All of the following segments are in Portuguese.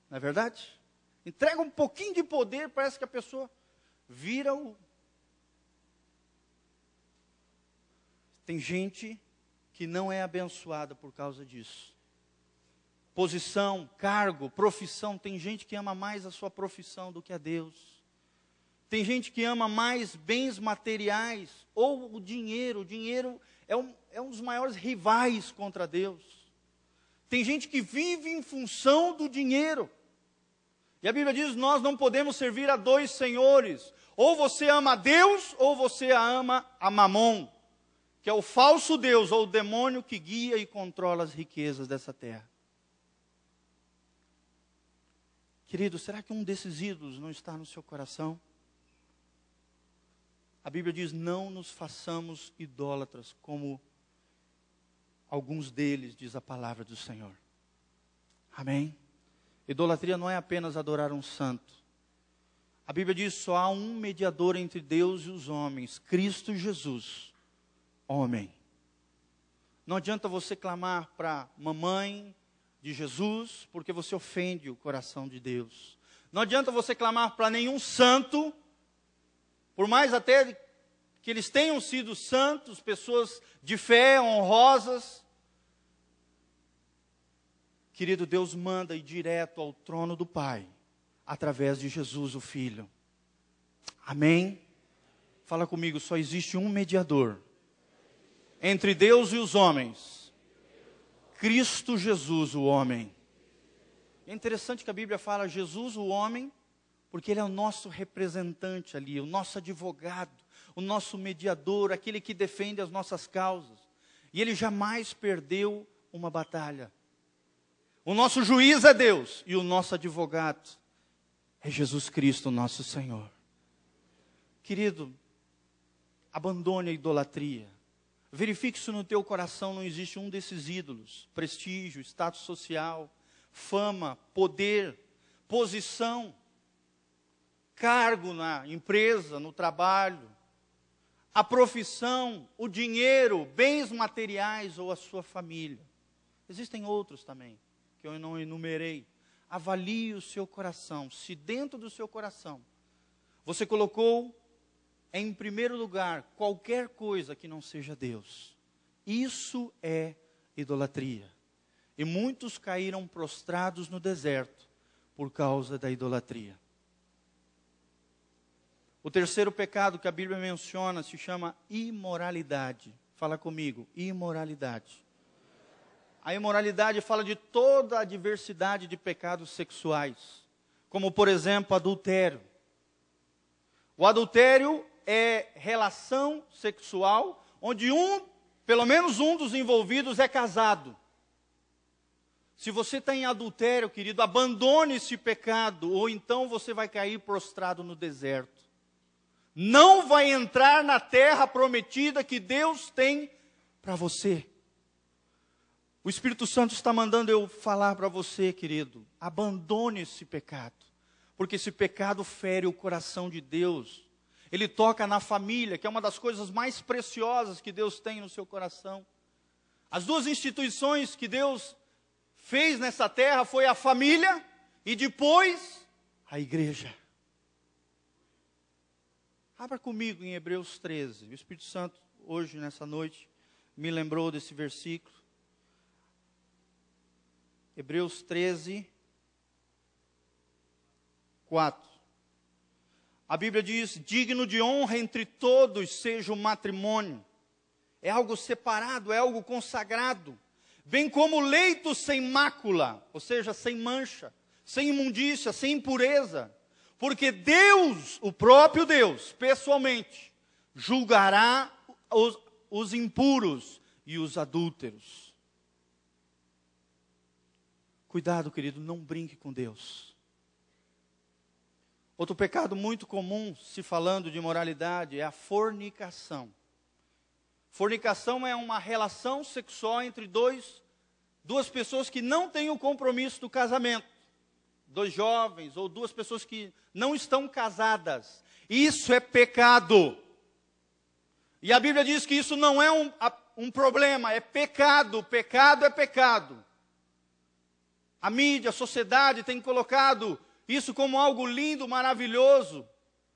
Não é verdade? Entrega um pouquinho de poder, parece que a pessoa vira o... Tem gente que não é abençoada por causa disso. Posição, cargo, profissão. Tem gente que ama mais a sua profissão do que a Deus. Tem gente que ama mais bens materiais ou o dinheiro. O dinheiro é um dos maiores rivais contra Deus. Tem gente que vive em função do dinheiro. E a Bíblia diz, nós não podemos servir a dois senhores. Ou você ama a Deus, ou você ama a Mamon, que é o falso Deus, ou o demônio que guia e controla as riquezas dessa terra. Querido, será que um desses ídolos não está no seu coração? A Bíblia diz, não nos façamos idólatras, como alguns deles, diz a palavra do Senhor. Amém? Idolatria não é apenas adorar um santo. A Bíblia diz, só há um mediador entre Deus e os homens, Cristo Jesus, homem. Não adianta você clamar para a mamãe de Jesus, porque você ofende o coração de Deus. Não adianta você clamar para nenhum santo, por mais até que eles tenham sido santos, pessoas de fé, honrosas. Querido, Deus manda ir direto ao trono do Pai, através de Jesus, o Filho. Amém? Fala comigo, só existe um mediador entre Deus e os homens, Cristo Jesus, o homem. É interessante que a Bíblia fala Jesus, o homem, porque ele é o nosso representante ali, o nosso advogado, o nosso mediador, aquele que defende as nossas causas. E ele jamais perdeu uma batalha. O nosso juiz é Deus e o nosso advogado é Jesus Cristo, nosso Senhor. Querido, abandone a idolatria. Verifique se no teu coração não existe um desses ídolos. Prestígio, status social, fama, poder, posição, cargo na empresa, no trabalho, a profissão, o dinheiro, bens materiais ou a sua família. Existem outros também, que eu não enumerei. Avalie o seu coração. Se dentro do seu coração você colocou em primeiro lugar qualquer coisa que não seja Deus, isso é idolatria. E muitos caíram prostrados no deserto por causa da idolatria. O terceiro pecado que a Bíblia menciona se chama imoralidade. Fala comigo, imoralidade. A imoralidade fala de toda a diversidade de pecados sexuais, como por exemplo adultério. O adultério é relação sexual onde pelo menos um dos envolvidos é casado. Se você está em adultério, querido, abandone esse pecado, ou então você vai cair prostrado no deserto. Não vai entrar na terra prometida que Deus tem para você. O Espírito Santo está mandando eu falar para você, querido, abandone esse pecado, porque esse pecado fere o coração de Deus. Ele toca na família, que é uma das coisas mais preciosas que Deus tem no seu coração. As duas instituições que Deus fez nessa terra foi a família e depois a igreja. Abra comigo em Hebreus 13. O Espírito Santo, hoje, nessa noite, me lembrou desse versículo. Hebreus 13, 4. A Bíblia diz, digno de honra entre todos seja o matrimônio. É algo separado, é algo consagrado. Bem como o leito sem mácula, ou seja, sem mancha, sem imundícia, sem impureza. Porque Deus, o próprio Deus, pessoalmente, julgará os impuros e os adúlteros. Cuidado, querido, não brinque com Deus. Outro pecado muito comum, se falando de imoralidade, é a fornicação. Fornicação é uma relação sexual entre duas pessoas que não têm o compromisso do casamento. Dois jovens ou duas pessoas que não estão casadas. Isso é pecado. E a Bíblia diz que isso não é um, um problema, é pecado. Pecado é pecado. A mídia, a sociedade tem colocado isso como algo lindo, maravilhoso.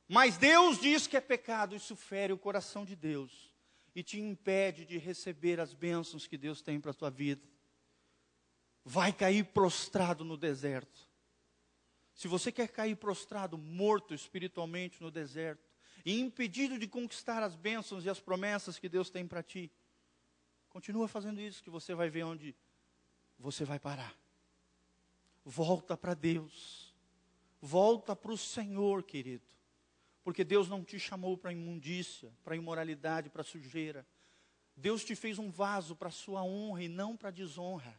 Mas Deus diz que é pecado. Isso fere o coração de Deus e te impede de receber as bênçãos que Deus tem para a tua vida. Vai cair prostrado no deserto. Se você quer cair prostrado, morto espiritualmente no deserto, e impedido de conquistar as bênçãos e as promessas que Deus tem para ti, continua fazendo isso, que você vai ver onde você vai parar. Volta para Deus. Volta para o Senhor, querido. Porque Deus não te chamou para imundícia, para imoralidade, para sujeira. Deus te fez um vaso para a sua honra e não para desonra.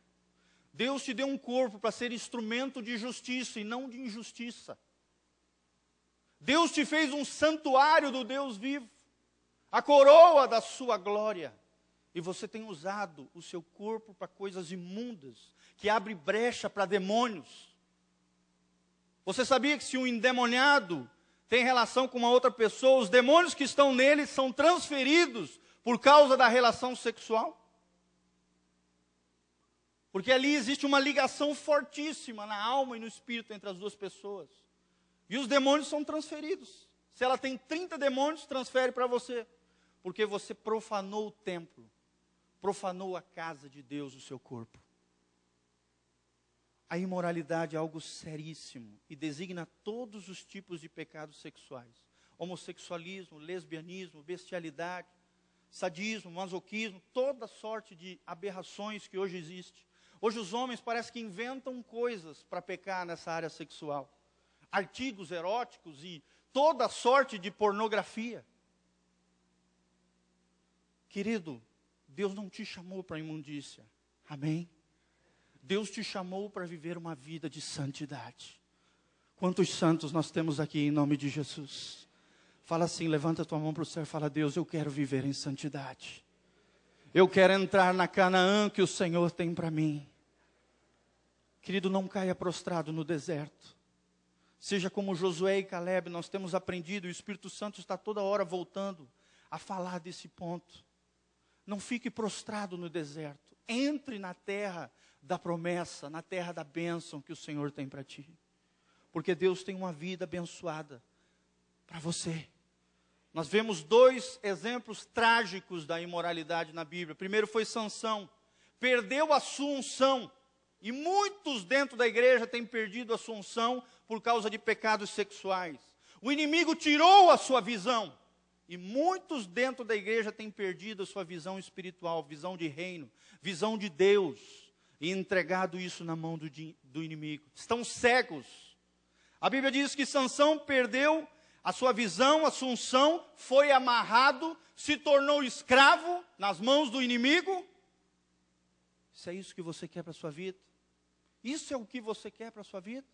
Deus te deu um corpo para ser instrumento de justiça e não de injustiça. Deus te fez um santuário do Deus vivo, a coroa da sua glória. E você tem usado o seu corpo para coisas imundas, que abre brecha para demônios. Você sabia que se um endemoniado tem relação com uma outra pessoa, os demônios que estão nele são transferidos por causa da relação sexual? Porque ali existe uma ligação fortíssima na alma e no espírito entre as duas pessoas. E os demônios são transferidos. Se ela tem 30 demônios, transfere para você. Porque você profanou o templo. Profanou a casa de Deus, o seu corpo. A imoralidade é algo seríssimo e designa todos os tipos de pecados sexuais. Homossexualismo, lesbianismo, bestialidade, sadismo, masoquismo, toda sorte de aberrações que hoje existe. Hoje os homens parecem que inventam coisas para pecar nessa área sexual. Artigos eróticos e toda sorte de pornografia. Querido, Deus não te chamou para imundícia. Amém? Deus te chamou para viver uma vida de santidade. Quantos santos nós temos aqui em nome de Jesus? Fala assim, levanta a tua mão para o céu e fala: Deus, eu quero viver em santidade. Eu quero entrar na Canaã que o Senhor tem para mim. Querido, não caia prostrado no deserto. Seja como Josué e Caleb, nós temos aprendido, o Espírito Santo está toda hora voltando a falar desse ponto. Não fique prostrado no deserto. Entre na terra da promessa, na terra da bênção que o Senhor tem para ti. Porque Deus tem uma vida abençoada para você. Nós vemos 2 exemplos trágicos da imoralidade na Bíblia. Primeiro foi Sansão. Perdeu a sua unção. E muitos dentro da igreja têm perdido a sua unção por causa de pecados sexuais. O inimigo tirou a sua visão. E muitos dentro da igreja têm perdido a sua visão espiritual, visão de reino, visão de Deus, e entregado isso na mão do inimigo. Estão cegos. A Bíblia diz que Sansão perdeu a sua visão, a sua unção, foi amarrado, se tornou escravo nas mãos do inimigo. Isso é isso que você quer para a sua vida? Isso é o que você quer para a sua vida?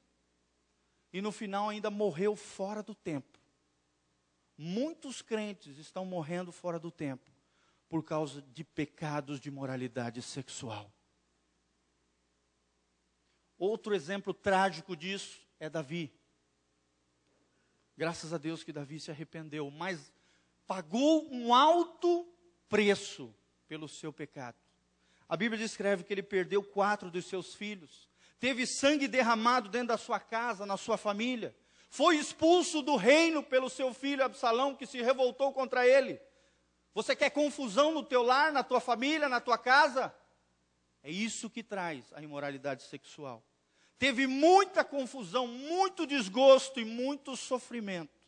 E no final ainda morreu fora do tempo. Muitos crentes estão morrendo fora do tempo por causa de pecados de moralidade sexual. Outro exemplo trágico disso é Davi. Graças a Deus que Davi se arrependeu, mas pagou um alto preço pelo seu pecado. A Bíblia descreve que ele perdeu 4 dos seus filhos, teve sangue derramado dentro da sua casa, na sua família, foi expulso do reino pelo seu filho Absalão, que se revoltou contra ele. Você quer confusão no teu lar, na tua família, na tua casa? É isso que traz a imoralidade sexual. Teve muita confusão, muito desgosto e muito sofrimento.